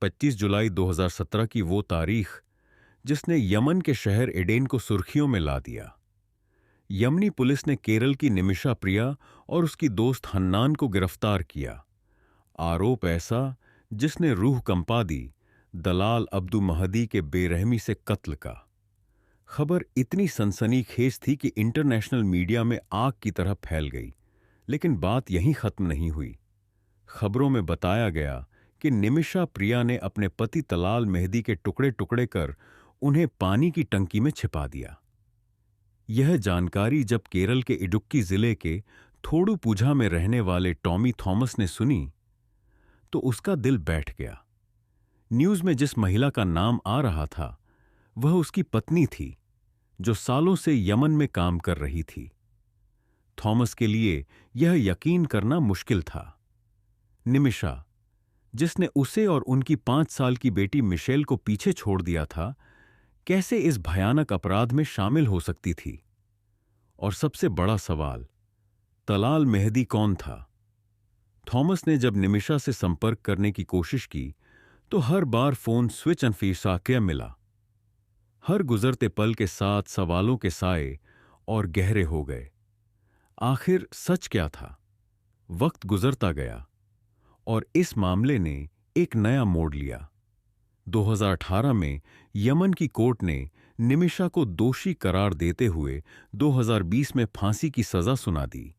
25 जुलाई 2017 की वो तारीख जिसने यमन के शहर एडेन को सुर्खियों में ला दिया। यमनी पुलिस ने केरल की निमिषा प्रिया और उसकी दोस्त हन्नान को गिरफ्तार किया। आरोप ऐसा जिसने रूह कंपा दी, दलाल अब्दू महदी के बेरहमी से कत्ल का। खबर इतनी सनसनीखेज थी कि इंटरनेशनल मीडिया में आग की तरह फैल गई। लेकिन बात यहीं खत्म नहीं हुई। खबरों में बताया गया कि निमिषा प्रिया ने अपने पति तलाल मेहदी के टुकड़े टुकड़े कर उन्हें पानी की टंकी में छिपा दिया। यह जानकारी जब केरल के इडुक्की जिले के थोडुपुझा में रहने वाले टॉमी थॉमस ने सुनी तो उसका दिल बैठ गया। न्यूज में जिस महिला का नाम आ रहा था वह उसकी पत्नी थी, जो सालों से यमन में काम कर रही थी। थॉमस के लिए यह यकीन करना मुश्किल था। निमिषा, जिसने उसे और उनकी 5 साल की बेटी मिशेल को पीछे छोड़ दिया था, कैसे इस भयानक अपराध में शामिल हो सकती थी? और सबसे बड़ा सवाल, तलाल मेहदी कौन था? थॉमस ने जब निमिषा से संपर्क करने की कोशिश की तो हर बार फोन स्विच ऑन फीसाक्या मिला। हर गुजरते पल के साथ सवालों के साए और गहरे हो गए। आखिर सच क्या था? वक्त गुजरता गया और इस मामले ने एक नया मोड़ लिया। 2018 में यमन की कोर्ट ने निमिषा को दोषी करार देते हुए 2020 में फांसी की सजा सुना दी।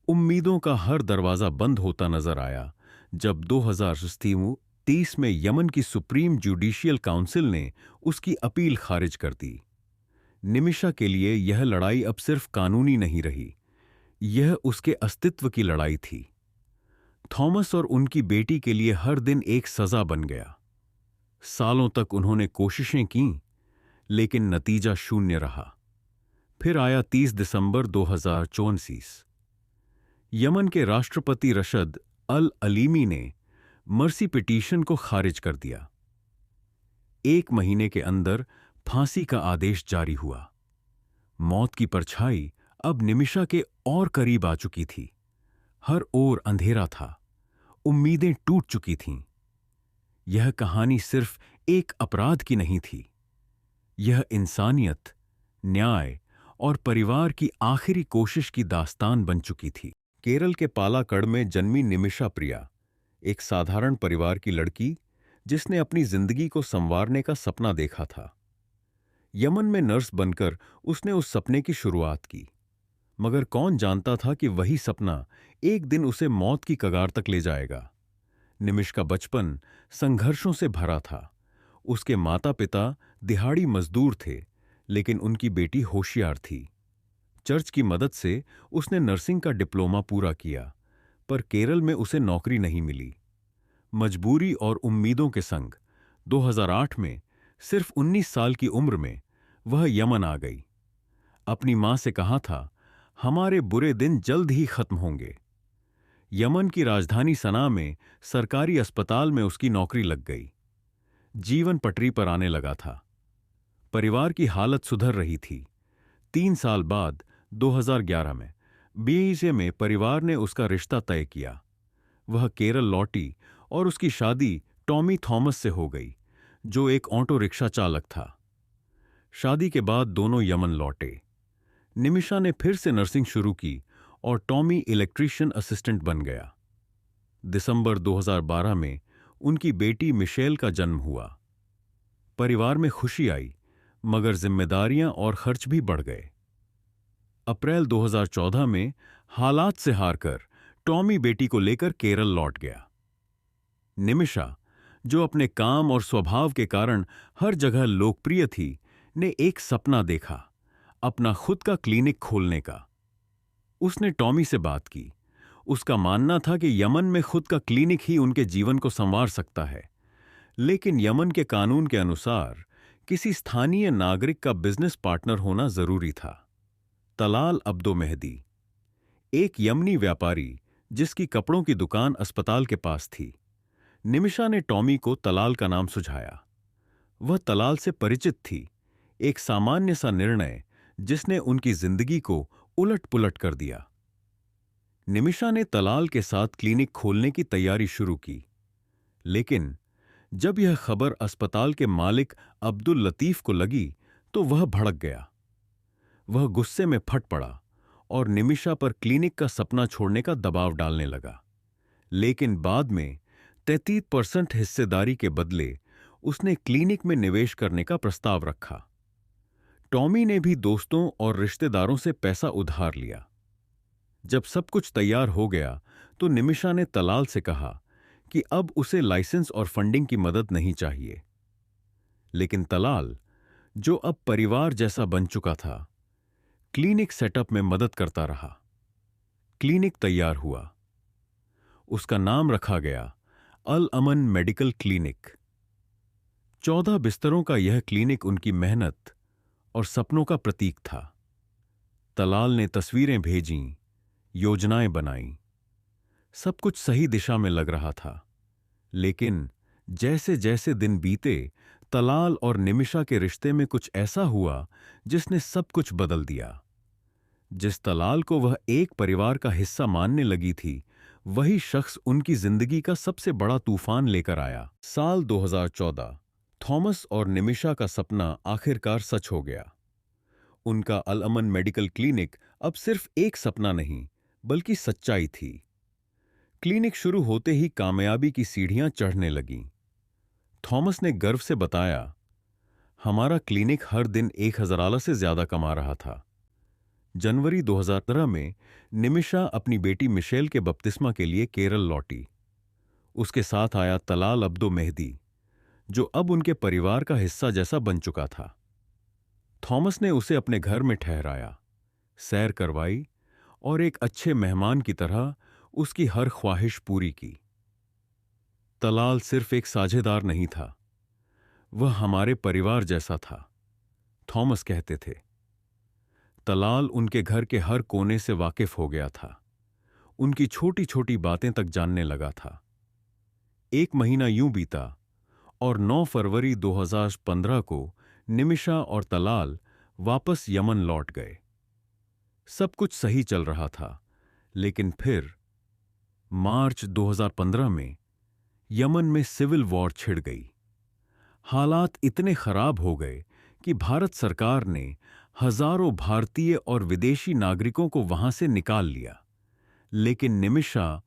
उम्मीदों का हर दरवाजा बंद होता नजर आया जब 2030 में यमन की सुप्रीम जुडिशियल काउंसिल ने उसकी अपील खारिज कर दी। निमिषा के लिए यह लड़ाई अब सिर्फ कानूनी नहीं रही, यह उसके अस्तित्व की लड़ाई थी। थॉमस और उनकी बेटी के लिए हर दिन एक सजा बन गया। सालों तक उन्होंने कोशिशें कीं, लेकिन नतीजा शून्य रहा। फिर आया 30 दिसंबर 2024। यमन के राष्ट्रपति रशद अल अलीमी ने मर्सी पिटीशन को खारिज कर दिया। 1 महीने के अंदर फांसी का आदेश जारी हुआ। मौत की परछाई अब निमिषा के और करीब आ चुकी थी। हर ओर अंधेरा था, उम्मीदें टूट चुकी थीं। यह कहानी सिर्फ एक अपराध की नहीं थी, यह इंसानियत, न्याय और परिवार की आखिरी कोशिश की दास्तान बन चुकी थी। केरल के पालाकड़ में जन्मी निमिषा प्रिया एक साधारण परिवार की लड़की, जिसने अपनी जिंदगी को संवारने का सपना देखा था। यमन में नर्स बनकर उसने उस सपने की शुरुआत की, मगर कौन जानता था कि वही सपना एक दिन उसे मौत की कगार तक ले जाएगा। निमिष का बचपन संघर्षों से भरा था। उसके माता पिता दिहाड़ी मजदूर थे, लेकिन उनकी बेटी होशियार थी। चर्च की मदद से उसने नर्सिंग का डिप्लोमा पूरा किया, पर केरल में उसे नौकरी नहीं मिली। मजबूरी और उम्मीदों के संग 2008 में सिर्फ 19 साल की उम्र में वह यमन आ गई। अपनी मां से कहा था, हमारे बुरे दिन जल्द ही खत्म होंगे। यमन की राजधानी सना में सरकारी अस्पताल में उसकी नौकरी लग गई। जीवन पटरी पर आने लगा था। परिवार की हालत सुधर रही थी। 3 साल बाद 2011 में बीएचए में परिवार ने उसका रिश्ता तय किया। वह केरल लौटी और उसकी शादी टॉमी थॉमस से हो गई, जो एक ऑटो रिक्शा चालक था। शादी के बाद दोनों यमन लौटे। निमिषा ने फिर से नर्सिंग शुरू की और टॉमी इलेक्ट्रीशियन असिस्टेंट बन गया। दिसंबर 2012 में उनकी बेटी मिशेल का जन्म हुआ। परिवार में खुशी आई, मगर जिम्मेदारियां और खर्च भी बढ़ गए। अप्रैल 2014 में हालात से हारकर टॉमी बेटी को लेकर केरल लौट गया। निमिषा, जो अपने काम और स्वभाव के कारण हर जगह लोकप्रिय थी, ने एक सपना देखा, अपना खुद का क्लिनिक खोलने का। उसने टॉमी से बात की। उसका मानना था कि यमन में खुद का क्लिनिक ही उनके जीवन को संवार सकता है, लेकिन यमन के कानून के अनुसार किसी स्थानीय नागरिक का बिजनेस पार्टनर होना जरूरी था। तलाल अब्दो मेहदी, एक यमनी व्यापारी जिसकी कपड़ों की दुकान अस्पताल के पास थी। निमिषा ने टॉमी को तलाल का नाम सुझाया। वह तलाल से परिचित थी, एक सामान्य सा निर्णय जिसने उनकी जिंदगी को उलट-पुलट कर दिया। निमिषा ने तलाल के साथ क्लिनिक खोलने की तैयारी शुरू की, लेकिन जब यह खबर अस्पताल के मालिक अब्दुल लतीफ को लगी तो वह भड़क गया। वह गुस्से में फट पड़ा और निमिषा पर क्लिनिक का सपना छोड़ने का दबाव डालने लगा। लेकिन बाद में 33% हिस्सेदारी के बदले उसने क्लिनिक में निवेश करने का प्रस्ताव रखा। टॉमी ने भी दोस्तों और रिश्तेदारों से पैसा उधार लिया। जब सब कुछ तैयार हो गया तो निमिषा ने तलाल से कहा कि अब उसे लाइसेंस और फंडिंग की मदद नहीं चाहिए। लेकिन तलाल, जो अब परिवार जैसा बन चुका था, क्लिनिक सेटअप में मदद करता रहा। क्लिनिक तैयार हुआ। उसका नाम रखा गया अल अमन मेडिकल क्लिनिक। 14 बिस्तरों का यह क्लिनिक उनकी मेहनत और सपनों का प्रतीक था। तलाल ने तस्वीरें भेजीं, योजनाएं बनाईं। सब कुछ सही दिशा में लग रहा था। लेकिन जैसे जैसे दिन बीते, तलाल और निमिषा के रिश्ते में कुछ ऐसा हुआ जिसने सब कुछ बदल दिया। जिस तलाल को वह एक परिवार का हिस्सा मानने लगी थी, वही शख्स उनकी जिंदगी का सबसे बड़ा तूफान लेकर आया। साल 2014, थॉमस और निमिषा का सपना आखिरकार सच हो गया। उनका अल अमन मेडिकल क्लिनिक अब सिर्फ एक सपना नहीं, बल्कि सच्चाई थी। क्लिनिक शुरू होते ही कामयाबी की सीढ़ियां चढ़ने लगीं। थॉमस ने गर्व से बताया, हमारा क्लिनिक हर दिन $1000 से ज्यादा कमा रहा था। जनवरी 2013 में निमिषा अपनी बेटी मिशेल के बपतिस्मा के लिए केरल लौटी। उसके साथ आया तलाल अब्दो मेहदी, जो अब उनके परिवार का हिस्सा जैसा बन चुका था। थॉमस ने उसे अपने घर में ठहराया, सैर करवाई और एक अच्छे मेहमान की तरह उसकी हर ख्वाहिश पूरी की। तलाल सिर्फ एक साझेदार नहीं था, वह हमारे परिवार जैसा था, थॉमस कहते थे। तलाल उनके घर के हर कोने से वाकिफ हो गया था, उनकी छोटी छोटी बातें तक जानने लगा था। एक महीना यूं बीता और 9 फरवरी 2015 को निमिषा और तलाल वापस यमन लौट गए। सब कुछ सही चल रहा था, लेकिन फिर मार्च 2015 में यमन में सिविल वॉर छिड़ गई। हालात इतने खराब हो गए कि भारत सरकार ने हजारों भारतीय और विदेशी नागरिकों को वहां से निकाल लिया। लेकिन निमिषा,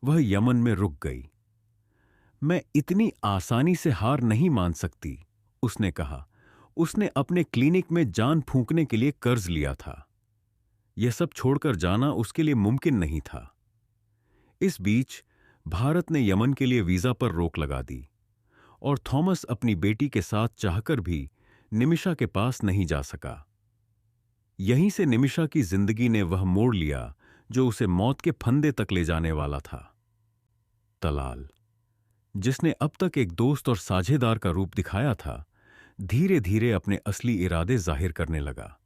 वह यमन में रुक गई। मैं इतनी आसानी से हार नहीं मान सकती, उसने कहा। उसने अपने क्लिनिक में जान फूंकने के लिए कर्ज लिया था। यह सब छोड़कर जाना उसके लिए मुमकिन नहीं था। इस बीच भारत ने यमन के लिए वीजा पर रोक लगा दी और थॉमस अपनी बेटी के साथ चाहकर भी निमिषा के पास नहीं जा सका। यहीं से निमिषा की जिंदगी ने वह मोड़ लिया जो उसे मौत के फंदे तक ले जाने वाला था। तलाल, जिसने अब तक एक दोस्त और साझेदार का रूप दिखाया था, धीरे धीरे अपने असली इरादे जाहिर करने लगा।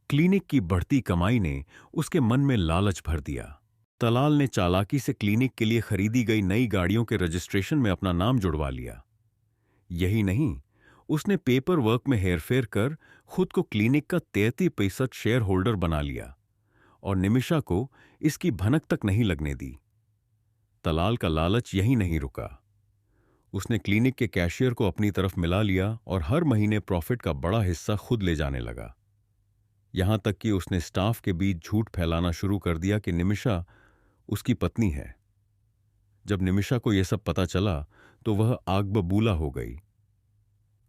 क्लिनिक की बढ़ती कमाई ने उसके मन में लालच भर दिया। तलाल ने चालाकी से क्लिनिक के लिए खरीदी गई नई गाड़ियों के रजिस्ट्रेशन में अपना नाम जुड़वा लिया। यही नहीं, उसने पेपर वर्क में हेरफेर कर खुद को क्लिनिक का 33% शेयर होल्डर बना लिया और निमिषा को इसकी भनक तक नहीं लगने दी। तलाल का लालच यहीं नहीं रुका। उसने क्लिनिक के कैशियर को अपनी तरफ मिला लिया और हर महीने प्रॉफिट का बड़ा हिस्सा खुद ले जाने लगा। यहां तक कि उसने स्टाफ के बीच झूठ फैलाना शुरू कर दिया कि निमिषा उसकी पत्नी है। जब निमिषा को यह सब पता चला तो वह आग बबूला हो गई।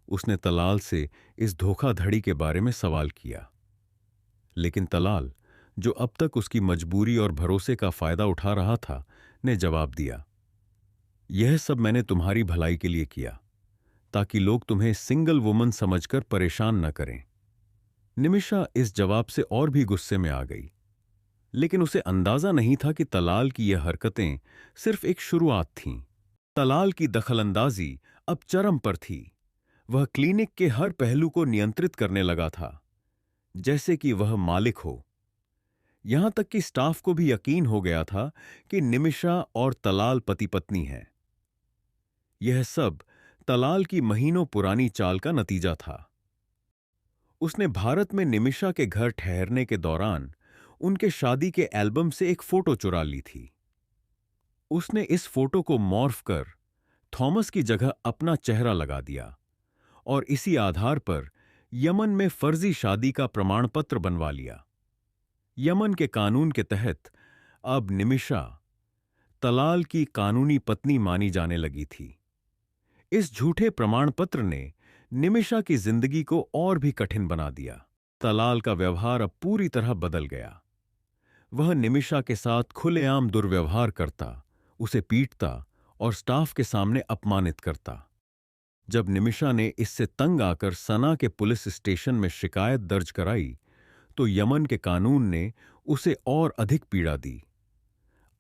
उसने तलाल से इस धोखाधड़ी के बारे में सवाल किया, लेकिन तलाल, जो अब तक उसकी मजबूरी और भरोसे का फायदा उठा रहा था, ने जवाब दिया, यह सब मैंने तुम्हारी भलाई के लिए किया, ताकि लोग तुम्हें सिंगल वुमन समझकर परेशान न करें। निमिषा इस जवाब से और भी गुस्से में आ गई, लेकिन उसे अंदाजा नहीं था कि तलाल की यह हरकतें सिर्फ एक शुरुआत थीं। तलाल की दखलंदाजी अब चरम पर थी। वह क्लिनिक के हर पहलू को नियंत्रित करने लगा था, जैसे कि वह मालिक हो। यहां तक कि स्टाफ को भी यकीन हो गया था कि निमिषा और तलाल पति पत्नी हैं। यह सब तलाल की महीनों पुरानी चाल का नतीजा था। उसने भारत में निमिषा के घर ठहरने के दौरान उनके शादी के एल्बम से एक फोटो चुरा ली थी। उसने इस फोटो को मॉर्फ कर थॉमस की जगह अपना चेहरा लगा दिया और इसी आधार पर यमन में फर्जी शादी का प्रमाण पत्र बनवा लिया। यमन के कानून के तहत अब निमिषा तलाल की कानूनी पत्नी मानी जाने लगी थी। इस झूठे प्रमाण पत्र ने निमिषा की जिंदगी को और भी कठिन बना दिया। तलाल का व्यवहार अब पूरी तरह बदल गया। वह निमिषा के साथ खुलेआम दुर्व्यवहार करता, उसे पीटता और स्टाफ के सामने अपमानित करता। जब निमिषा ने इससे तंग आकर सना के पुलिस स्टेशन में शिकायत दर्ज कराई तो यमन के कानून ने उसे और अधिक पीड़ा दी।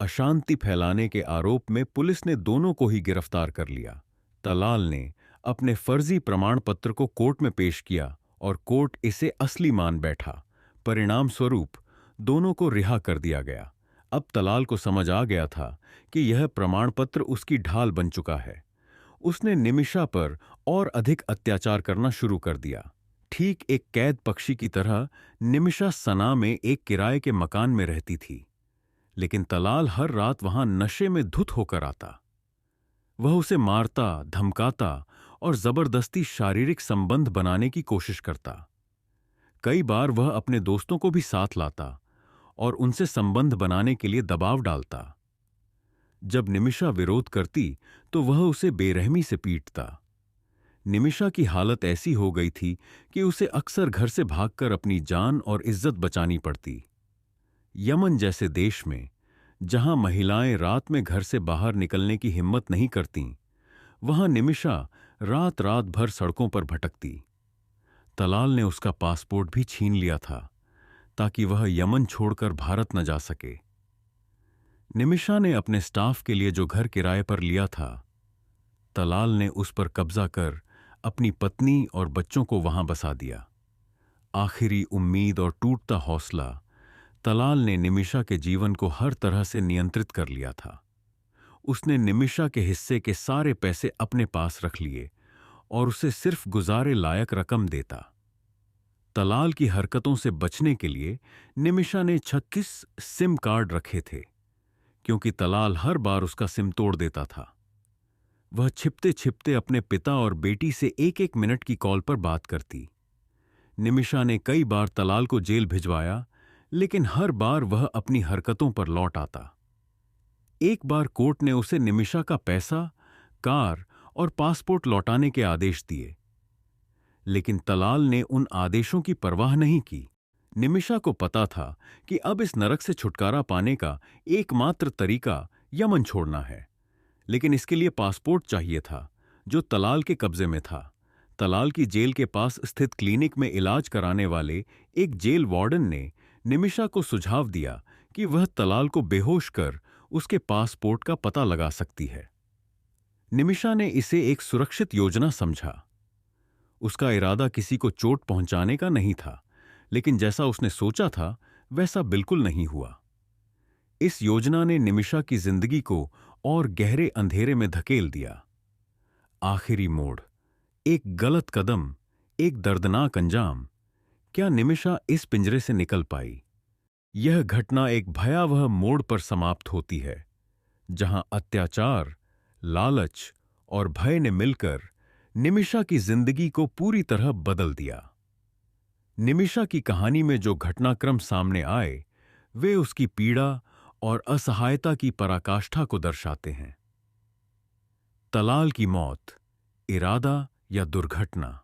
अशांति फैलाने के आरोप में पुलिस ने दोनों को ही गिरफ्तार कर लिया। तलाल ने अपने फर्जी प्रमाण पत्र को कोर्ट में पेश किया और कोर्ट इसे असली मान बैठा। परिणाम स्वरूप दोनों को रिहा कर दिया गया। अब तलाल को समझ आ गया था कि यह प्रमाण पत्र उसकी ढाल बन चुका है। उसने निमिषा पर और अधिक अत्याचार करना शुरू कर दिया। ठीक एक कैद पक्षी की तरह निमिषा सना में एक किराए के मकान में रहती थी, लेकिन तलाल हर रात वहां नशे में धुत होकर आता। वह उसे मारता, धमकाता और जबरदस्ती शारीरिक संबंध बनाने की कोशिश करता। कई बार वह अपने दोस्तों को भी साथ लाता और उनसे संबंध बनाने के लिए दबाव डालता। जब निमिषा विरोध करती तो वह उसे बेरहमी से पीटता। निमिषा की हालत ऐसी हो गई थी कि उसे अक्सर घर से भागकर अपनी जान और इज्जत बचानी पड़ती। यमन जैसे देश में, जहां महिलाएं रात में घर से बाहर निकलने की हिम्मत नहीं करतीं, वहां निमिषा रात रात भर सड़कों पर भटकती। तलाल ने उसका पासपोर्ट भी छीन लिया था ताकि वह यमन छोड़कर भारत न जा सके। निमिषा ने अपने स्टाफ के लिए जो घर किराए पर लिया था, तलाल ने उस पर कब्जा कर अपनी पत्नी और बच्चों को वहां बसा दिया। आखिरी उम्मीद और टूटता हौसला, तलाल ने निमिषा के जीवन को हर तरह से नियंत्रित कर लिया था। उसने निमिषा के हिस्से के सारे पैसे अपने पास रख लिए और उसे सिर्फ गुजारे लायक रकम देता। तलाल की हरकतों से बचने के लिए निमिषा ने 26 सिम कार्ड रखे थे, क्योंकि तलाल हर बार उसका सिम तोड़ देता था। वह छिपते छिपते अपने पिता और बेटी से एक एक मिनट की कॉल पर बात करती। निमिषा ने कई बार तलाल को जेल भिजवाया, लेकिन हर बार वह अपनी हरकतों पर लौट आता। एक बार कोर्ट ने उसे निमिषा का पैसा, कार और पासपोर्ट लौटाने के आदेश दिए, लेकिन तलाल ने उन आदेशों की परवाह नहीं की। निमिषा को पता था कि अब इस नरक से छुटकारा पाने का एकमात्र तरीका यमन छोड़ना है, लेकिन इसके लिए पासपोर्ट चाहिए था, जो तलाल के कब्जे में था। तलाल की जेल के पास स्थित क्लिनिक में इलाज कराने वाले एक जेल वार्डन ने निमिषा को सुझाव दिया कि वह तलाल को बेहोश कर उसके पासपोर्ट का पता लगा सकती है। निमिषा ने इसे एक सुरक्षित योजना समझा। उसका इरादा किसी को चोट पहुंचाने का नहीं था, लेकिन जैसा उसने सोचा था वैसा बिल्कुल नहीं हुआ। इस योजना ने निमिषा की जिंदगी को और गहरे अंधेरे में धकेल दिया। आखिरी मोड़, एक गलत कदम, एक दर्दनाक अंजाम। क्या निमिषा इस पिंजरे से निकल पाई? यह घटना एक भयावह मोड़ पर समाप्त होती है, जहां अत्याचार, लालच और भय ने मिलकर निमिषा की जिंदगी को पूरी तरह बदल दिया। निमिषा की कहानी में जो घटनाक्रम सामने आए, वे उसकी पीड़ा और असहायता की पराकाष्ठा को दर्शाते हैं। तलाल की मौत, इरादा या दुर्घटना?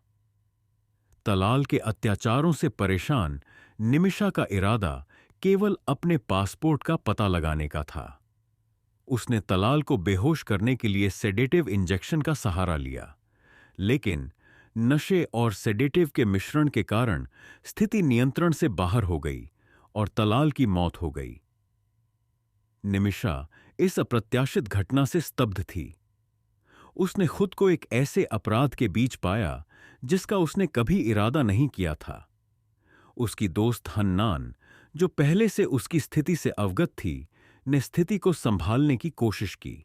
तलाल के अत्याचारों से परेशान निमिषा का इरादा केवल अपने पासपोर्ट का पता लगाने का था। उसने तलाल को बेहोश करने के लिए सेडेटिव इंजेक्शन का सहारा लिया, लेकिन नशे और सेडेटिव के मिश्रण के कारण स्थिति नियंत्रण से बाहर हो गई और तलाल की मौत हो गई। निमिषा इस अप्रत्याशित घटना से स्तब्ध थी। उसने खुद को एक ऐसे अपराध के बीच पाया जिसका उसने कभी इरादा नहीं किया था। उसकी दोस्त हन्नान, जो पहले से उसकी स्थिति से अवगत थी, ने स्थिति को संभालने की कोशिश की।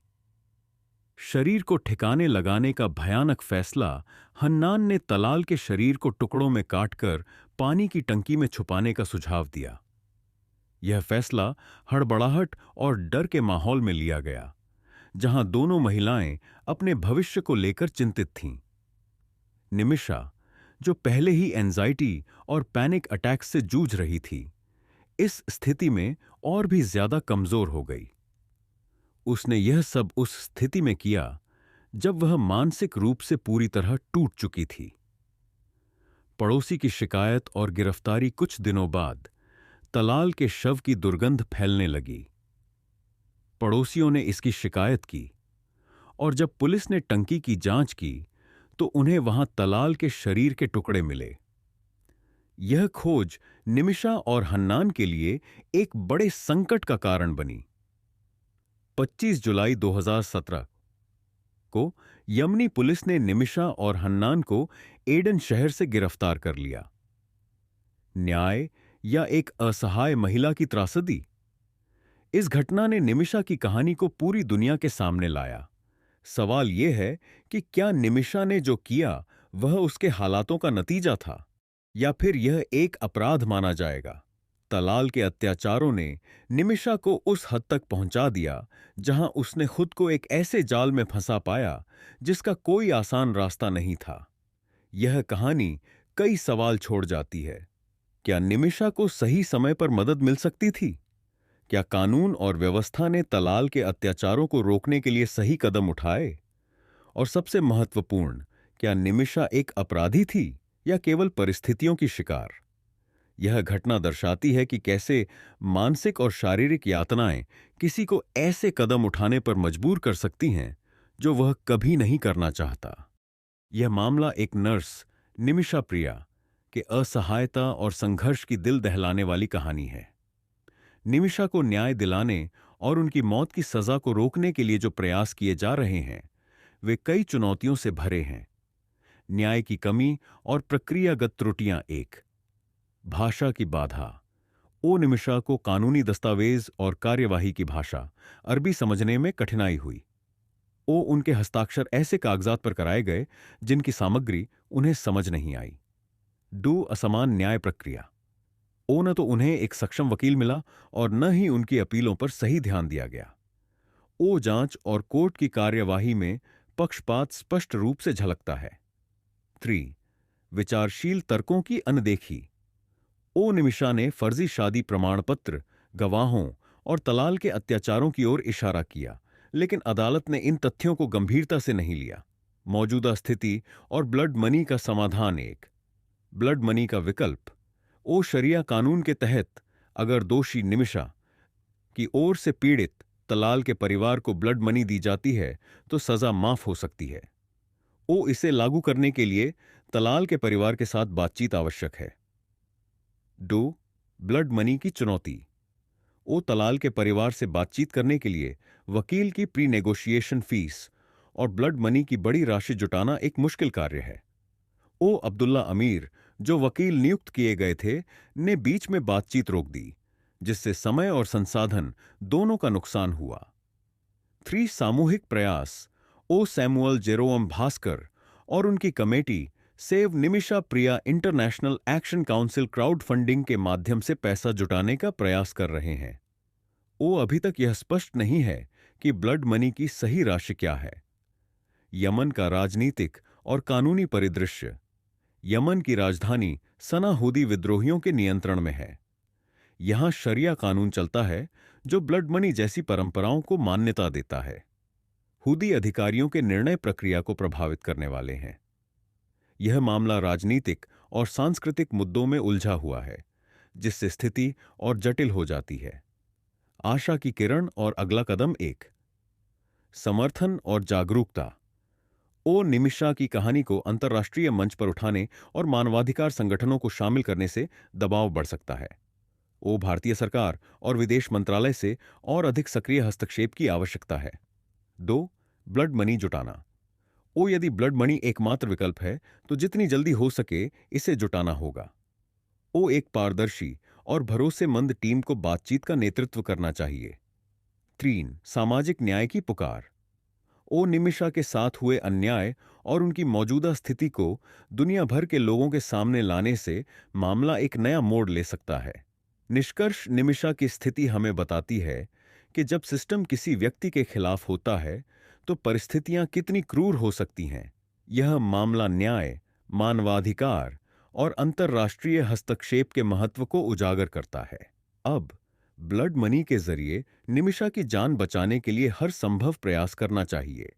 शरीर को ठिकाने लगाने का भयानक फैसला हन्नान ने तलाल के शरीर को टुकड़ों में काटकर पानी की टंकी में छुपाने का सुझाव दिया। यह फैसला हड़बड़ाहट और डर के माहौल में लिया गया, जहां दोनों महिलाएं अपने भविष्य को लेकर चिंतित थीं। निमिषा, जो पहले ही एंजाइटी और पैनिक अटैक से जूझ रही थी, इस स्थिति में और भी ज्यादा कमजोर हो गई। उसने यह सब उस स्थिति में किया जब वह मानसिक रूप से पूरी तरह टूट चुकी थी। पड़ोसी की शिकायत और गिरफ्तारी कुछ दिनों बाद तलाल के शव की दुर्गंध फैलने लगी। पड़ोसियों ने इसकी शिकायत की और जब पुलिस ने टंकी की जांच की तो उन्हें वहां तलाल के शरीर के टुकड़े मिले। यह खोज निमिषा और हन्नान के लिए एक बड़े संकट का कारण बनी। 25 जुलाई 2017 को यमनी पुलिस ने निमिषा और हन्नान को एडन शहर से गिरफ्तार कर लिया। न्याय या एक असहाय महिला की त्रासदी? इस घटना ने निमिषा की कहानी को पूरी दुनिया के सामने लाया। सवाल यह है कि क्या निमिषा ने जो किया वह उसके हालातों का नतीजा था, या फिर यह एक अपराध माना जाएगा? तलाल के अत्याचारों ने निमिषा को उस हद तक पहुंचा दिया जहां उसने खुद को एक ऐसे जाल में फंसा पाया जिसका कोई आसान रास्ता नहीं था। यह कहानी कई सवाल छोड़ जाती है। क्या निमिषा को सही समय पर मदद मिल सकती थी? क्या कानून और व्यवस्था ने तलाल के अत्याचारों को रोकने के लिए सही कदम उठाए? और सबसे महत्वपूर्ण, क्या निमिषा एक अपराधी थी या केवल परिस्थितियों की शिकार? यह घटना दर्शाती है कि कैसे मानसिक और शारीरिक यातनाएं किसी को ऐसे कदम उठाने पर मजबूर कर सकती हैं जो वह कभी नहीं करना चाहता। यह मामला एक नर्स, निमिषा प्रिया, के असहायता और संघर्ष की दिल दहलाने वाली कहानी है। निमिषा को न्याय दिलाने और उनकी मौत की सजा को रोकने के लिए जो प्रयास किए जा रहे हैं वे कई चुनौतियों से भरे हैं। न्याय की कमी और प्रक्रियागत त्रुटियां एक, भाषा की बाधा। ओ निमिषा को कानूनी दस्तावेज और कार्यवाही की भाषा अरबी समझने में कठिनाई हुई। उनके हस्ताक्षर ऐसे कागजात पर कराए गए जिनकी सामग्री उन्हें समझ नहीं आई। असमान न्याय प्रक्रिया। न तो उन्हें एक सक्षम वकील मिला और न ही उनकी अपीलों पर सही ध्यान दिया गया। जांच और कोर्ट की कार्यवाही में पक्षपात स्पष्ट रूप से झलकता है। 3. विचारशील तर्कों की अनदेखी। निमिषा ने फर्जी शादी प्रमाण पत्र, गवाहों और तलाल के अत्याचारों की ओर इशारा किया, लेकिन अदालत ने इन तथ्यों को गंभीरता से नहीं लिया। मौजूदा स्थिति और ब्लड मनी का समाधान एक, ब्लड मनी का विकल्प। शरिया कानून के तहत अगर दोषी निमिषा की ओर से पीड़ित तलाल के परिवार को ब्लड मनी दी जाती है तो सजा माफ हो सकती है। इसे लागू करने के लिए तलाल के परिवार के साथ बातचीत आवश्यक है। ब्लड मनी की चुनौती। तलाल के परिवार से बातचीत करने के लिए वकील की प्री नेगोशिएशन फीस और ब्लड मनी की बड़ी राशि जुटाना एक मुश्किल कार्य है। अब्दुल्ला अमीर, जो वकील नियुक्त किए गए थे, ने बीच में बातचीत रोक दी, जिससे समय और संसाधन दोनों का नुकसान हुआ। 3. सामूहिक प्रयास। सैमुअल जेरोम भास्कर और उनकी committee save Nimisha Priya international action council crowd funding के माध्यम से पैसा जुटाने का प्रयास कर रहे हैं। अभी तक यह स्पष्ट नहीं है कि ब्लड मनी की सही राशि क्या है। यमन का राजनीतिक और कानूनी परिदृश्य। यमन की राजधानी सना हूदी विद्रोहियों के नियंत्रण में है। यहां शरिया कानून चलता है जो ब्लड मनी जैसी परंपराओं को मान्यता देता है। हूदी अधिकारियों के निर्णय प्रक्रिया को प्रभावित करने वाले हैं। यह मामला राजनीतिक और सांस्कृतिक मुद्दों में उलझा हुआ है, जिससे स्थिति और जटिल हो जाती है। आशा की किरण और अगला कदम एक, समर्थन और जागरूकता। निमिषा की कहानी को अंतर्राष्ट्रीय मंच पर उठाने और मानवाधिकार संगठनों को शामिल करने से दबाव बढ़ सकता है। भारतीय सरकार और विदेश मंत्रालय से और अधिक सक्रिय हस्तक्षेप की आवश्यकता है। 2. ब्लड मनी जुटाना। यदि ब्लड मनी एकमात्र विकल्प है तो जितनी जल्दी हो सके इसे जुटाना होगा। एक पारदर्शी और भरोसेमंद टीम को बातचीत का नेतृत्व करना चाहिए। 3. सामाजिक न्याय की पुकार। निमिषा के साथ हुए अन्याय और उनकी मौजूदा स्थिति को दुनिया भर के लोगों के सामने लाने से मामला एक नया मोड़ ले सकता है। निष्कर्ष, निमिषा की स्थिति हमें बताती है कि जब सिस्टम किसी व्यक्ति के खिलाफ होता है तो परिस्थितियां कितनी क्रूर हो सकती हैं। यह मामला न्याय, मानवाधिकार और अंतर्राष्ट्रीय हस्तक्षेप के महत्व को उजागर करता है। अब ब्लड मनी के जरिए निमिषा की जान बचाने के लिए हर संभव प्रयास करना चाहिए।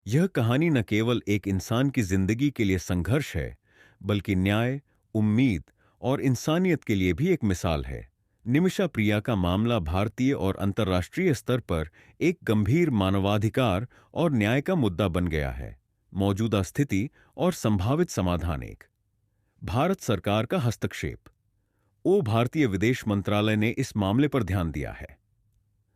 यह कहानी न केवल एक इंसान की जिंदगी के लिए संघर्ष है, बल्कि न्याय, उम्मीद और इंसानियत के लिए भी एक मिसाल है। निमिषा प्रिया का मामला भारतीय और अंतर्राष्ट्रीय स्तर पर एक गंभीर मानवाधिकार और न्याय का मुद्दा बन गया है। मौजूदा स्थिति और संभावित समाधान। एक, भारत सरकार का हस्तक्षेप। भारतीय विदेश मंत्रालय ने इस मामले पर ध्यान दिया है।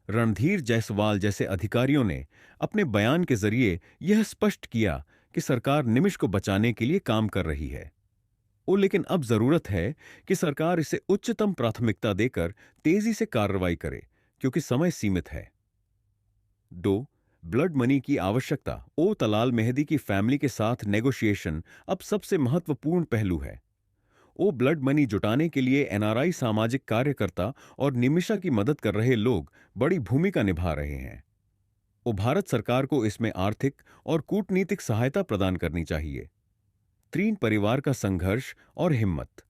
रणधीर जायसवाल जैसे अधिकारियों ने अपने बयान के जरिए यह स्पष्ट किया कि सरकार निमिष को बचाने के लिए काम कर रही है। लेकिन अब जरूरत है कि सरकार इसे उच्चतम प्राथमिकता देकर तेजी से कार्रवाई करे, क्योंकि समय सीमित है। 2. ब्लड मनी की आवश्यकता। तलाल मेहदी की फैमिली के साथ नेगोशिएशन अब सबसे महत्वपूर्ण पहलू है। ब्लड मनी जुटाने के लिए एनआरआई, सामाजिक कार्यकर्ता और निमिषा की मदद कर रहे लोग बड़ी भूमिका निभा रहे हैं। भारत सरकार को इसमें आर्थिक और कूटनीतिक सहायता प्रदान करनी चाहिए। 3. परिवार का संघर्ष और हिम्मत।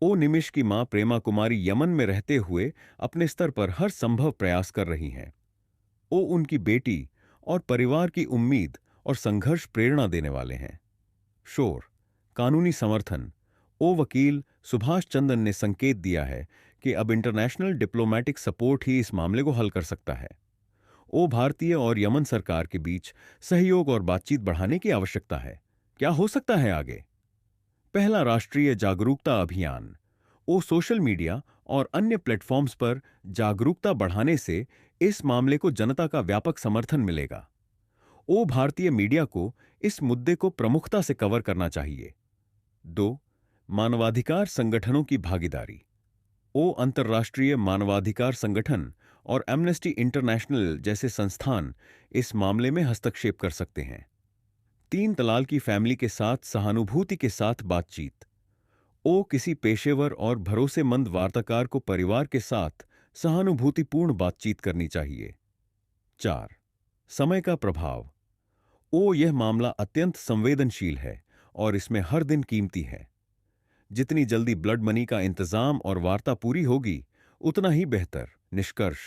निमिष की मां प्रेमा कुमारी यमन में रहते हुए अपने स्तर पर हर संभव प्रयास कर रही हैं। उनकी बेटी और परिवार की उम्मीद और संघर्ष प्रेरणा देने वाले हैं। शोर, कानूनी समर्थन। वकील सुभाष चंद्रन ने संकेत दिया है कि अब इंटरनेशनल डिप्लोमेटिक सपोर्ट ही इस मामले को हल कर सकता है। भारतीय और यमन सरकार के बीच सहयोग और बातचीत बढ़ाने की आवश्यकता है। क्या हो सकता है आगे? पहला, राष्ट्रीय जागरूकता अभियान। सोशल मीडिया और अन्य प्लेटफॉर्म्स पर जागरूकता बढ़ाने से इस मामले को जनता का व्यापक समर्थन मिलेगा। भारतीय मीडिया को इस मुद्दे को प्रमुखता से कवर करना चाहिए। 2. मानवाधिकार संगठनों की भागीदारी। अंतर्राष्ट्रीय मानवाधिकार संगठन और एमनेस्टी इंटरनेशनल जैसे संस्थान इस मामले में हस्तक्षेप कर सकते हैं। 3. तलाल की फैमिली के साथ सहानुभूति के साथ बातचीत। किसी पेशेवर और भरोसेमंद वार्ताकार को परिवार के साथ सहानुभूतिपूर्ण बातचीत करनी चाहिए। 4. समय का प्रभाव। यह मामला अत्यंत संवेदनशील है और इसमें हर दिन कीमती है। जितनी जल्दी ब्लड मनी का इंतजाम और वार्ता पूरी होगी, उतना ही बेहतर। निष्कर्ष,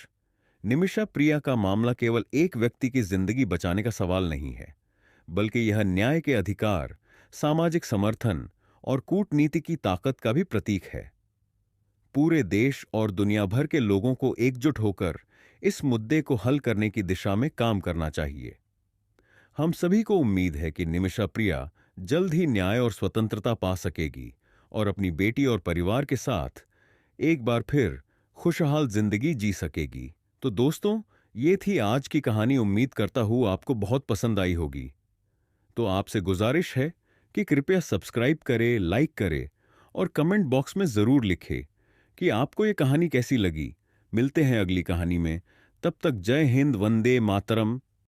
निमिषा प्रिया का मामला केवल एक व्यक्ति की जिंदगी बचाने का सवाल नहीं है, बल्कि यह न्याय के अधिकार, सामाजिक समर्थन और कूटनीति की ताकत का भी प्रतीक है। पूरे देश और दुनिया भर के लोगों को एकजुट होकर इस मुद्दे को हल करने की दिशा में काम करना चाहिए। हम सभी को उम्मीद है कि निमिषा प्रिया जल्द ही न्याय और स्वतंत्रता पा सकेगी और अपनी बेटी और परिवार के साथ एक बार फिर खुशहाल जिंदगी जी सकेगी। तो दोस्तों, ये थी आज की कहानी। उम्मीद करता हूं आपको बहुत पसंद आई होगी। तो आपसे गुजारिश है कि कृपया सब्सक्राइब करें, लाइक करें और कमेंट बॉक्स में जरूर लिखें कि आपको ये कहानी कैसी लगी। मिलते हैं अगली कहानी में। तब तक जय हिंद, वंदे मातरम।